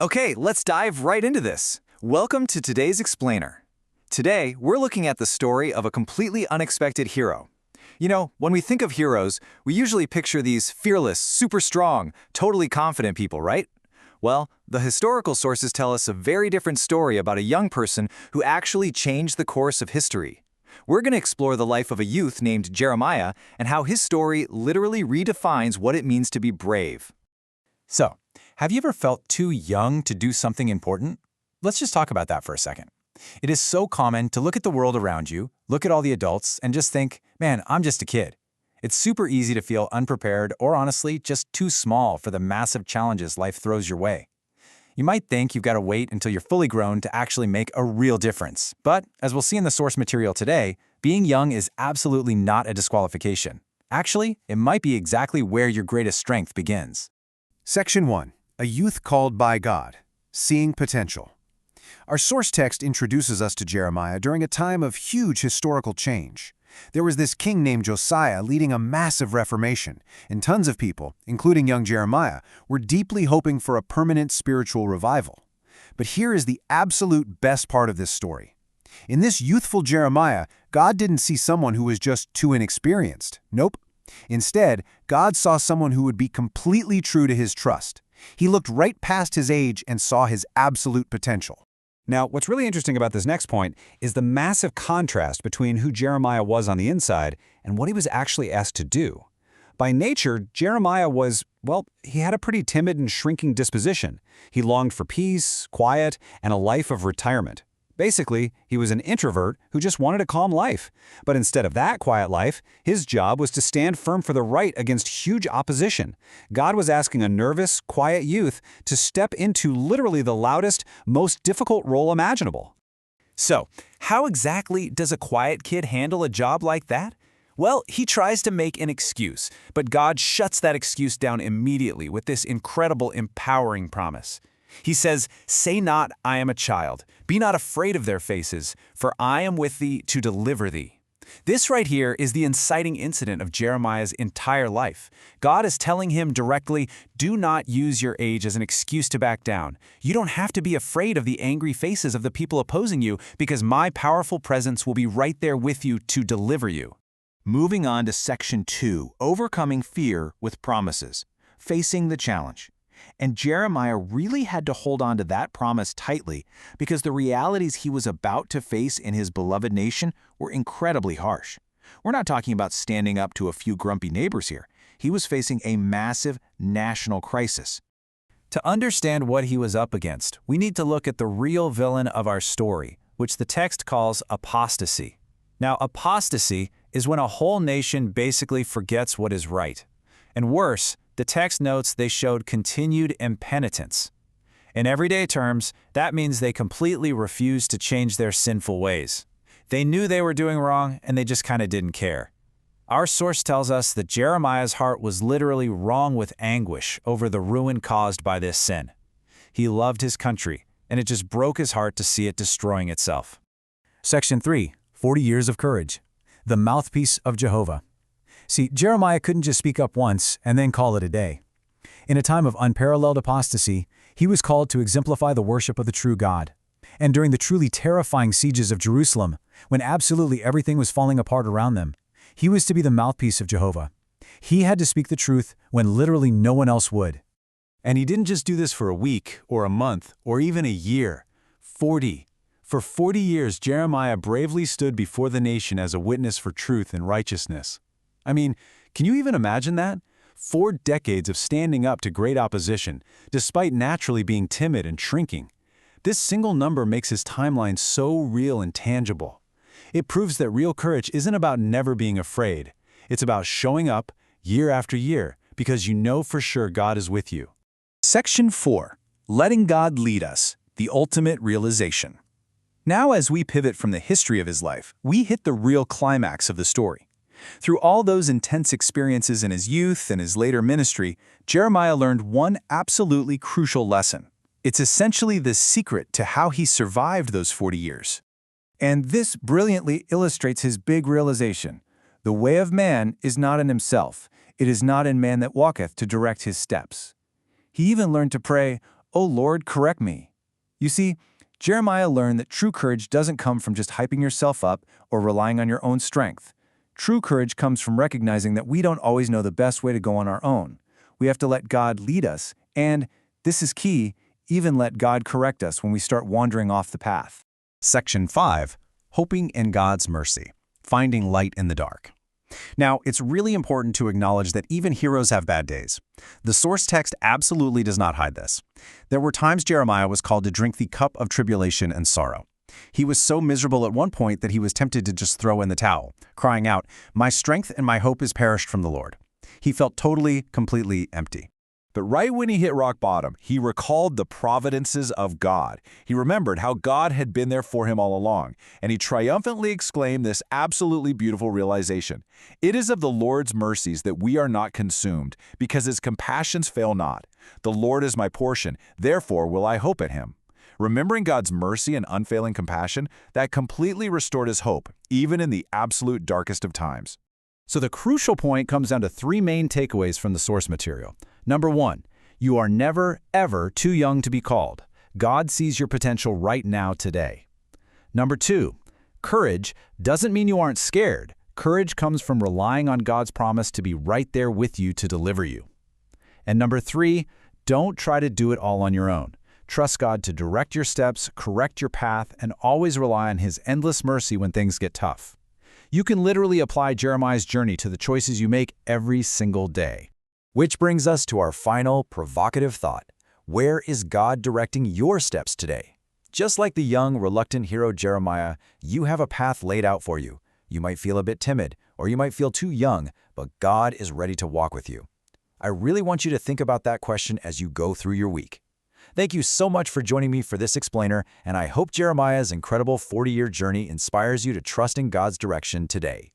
Okay, let's dive right into this. Welcome to today's Explainer. Today, we're looking at the story of a completely unexpected hero. You know, when we think of heroes, we usually picture these fearless, super strong, totally confident people, right? Well, the historical sources tell us a very different story about a young person who actually changed the course of history. We're going to explore the life of a youth named Jeremiah and how his story literally redefines what it means to be brave. So, have you ever felt too young to do something important? Let's just talk about that for a second. It is so common to look at the world around you, look at all the adults, and just think, man, I'm just a kid. It's super easy to feel unprepared or honestly just too small for the massive challenges life throws your way. You might think you've got to wait until you're fully grown to actually make a real difference. But, as we'll see in the source material today, being young is absolutely not a disqualification. Actually, it might be exactly where your greatest strength begins. Section 1. A Youth Called by God. Seeing Potential. Our source text introduces us to Jeremiah during a time of huge historical change. There was this king named Josiah leading a massive reformation, and tons of people, including young Jeremiah, were deeply hoping for a permanent spiritual revival. But here is the absolute best part of this story. In this youthful Jeremiah, God didn't see someone who was just too inexperienced. Nope. Instead, God saw someone who would be completely true to his trust. He looked right past his age and saw his absolute potential. Now, what's really interesting about this next point is the massive contrast between who Jeremiah was on the inside and what he was actually asked to do. By nature, Jeremiah was, well, he had a pretty timid and shrinking disposition. He longed for peace, quiet, and a life of retirement. Basically, he was an introvert who just wanted a calm life. But instead of that quiet life, his job was to stand firm for the right against huge opposition. God was asking a nervous, quiet youth to step into literally the loudest, most difficult role imaginable. So, how exactly does a quiet kid handle a job like that? Well, he tries to make an excuse, but God shuts that excuse down immediately with this incredible, empowering promise. He says, "Say not, I am a child. Be not afraid of their faces, for I am with thee to deliver thee." This right here is the inciting incident of Jeremiah's entire life. God is telling him directly, do not use your age as an excuse to back down. You don't have to be afraid of the angry faces of the people opposing you because my powerful presence will be right there with you to deliver you. Moving on to Section 2, Overcoming Fear with Promises, Facing the Challenge. And Jeremiah really had to hold on to that promise tightly because the realities he was about to face in his beloved nation were incredibly harsh. We're not talking about standing up to a few grumpy neighbors here. He was facing a massive national crisis. To understand what he was up against, we need to look at the real villain of our story, which the text calls apostasy. Now, apostasy is when a whole nation basically forgets what is right. And worse, the text notes they showed continued impenitence. In everyday terms, that means they completely refused to change their sinful ways. They knew they were doing wrong, and they just kind of didn't care. Our source tells us that Jeremiah's heart was literally wrung with anguish over the ruin caused by this sin. He loved his country, and it just broke his heart to see it destroying itself. Section 3, 40 Years of Courage. The Mouthpiece of Jehovah. See, Jeremiah couldn't just speak up once and then call it a day. In a time of unparalleled apostasy, he was called to exemplify the worship of the true God. And during the truly terrifying sieges of Jerusalem, when absolutely everything was falling apart around them, he was to be the mouthpiece of Jehovah. He had to speak the truth when literally no one else would. And he didn't just do this for a week or a month or even a year. 40. For 40 years, Jeremiah bravely stood before the nation as a witness for truth and righteousness. I mean, can you even imagine that? 4 decades of standing up to great opposition, despite naturally being timid and shrinking. This single number makes his timeline so real and tangible. It proves that real courage isn't about never being afraid. It's about showing up year after year because you know for sure God is with you. Section 4, Letting God Lead Us, the Ultimate Realization. Now as we pivot from the history of his life, we hit the real climax of the story. Through all those intense experiences in his youth and his later ministry, Jeremiah learned one absolutely crucial lesson. It's essentially the secret to how he survived those 40 years. And this brilliantly illustrates his big realization. The way of man is not in himself. It is not in man that walketh to direct his steps. He even learned to pray, "Oh Lord, correct me." You see, Jeremiah learned that true courage doesn't come from just hyping yourself up or relying on your own strength. True courage comes from recognizing that we don't always know the best way to go on our own. We have to let God lead us, and, this is key, even let God correct us when we start wandering off the path. Section 5. Hoping in God's Mercy. Finding light in the dark. Now, it's really important to acknowledge that even heroes have bad days. The source text absolutely does not hide this. There were times Jeremiah was called to drink the cup of tribulation and sorrow. He was so miserable at one point that he was tempted to just throw in the towel, crying out, "My strength and my hope is perished from the Lord." He felt totally, completely empty. But right when he hit rock bottom, he recalled the providences of God. He remembered how God had been there for him all along, and he triumphantly exclaimed this absolutely beautiful realization. It is of the Lord's mercies that we are not consumed, because his compassions fail not. The Lord is my portion, therefore will I hope in him. Remembering God's mercy and unfailing compassion, that completely restored his hope, even in the absolute darkest of times. So the crucial point comes down to three main takeaways from the source material. Number 1, you are never, ever too young to be called. God sees your potential right now today. Number 2, courage doesn't mean you aren't scared. Courage comes from relying on God's promise to be right there with you to deliver you. And number 3, don't try to do it all on your own. Trust God to direct your steps, correct your path, and always rely on his endless mercy when things get tough. You can literally apply Jeremiah's journey to the choices you make every single day. Which brings us to our final provocative thought. Where is God directing your steps today? Just like the young, reluctant hero Jeremiah, you have a path laid out for you. You might feel a bit timid, or you might feel too young, but God is ready to walk with you. I really want you to think about that question as you go through your week. Thank you so much for joining me for this explainer, and I hope Jeremiah's incredible 40-year journey inspires you to trust in God's direction today.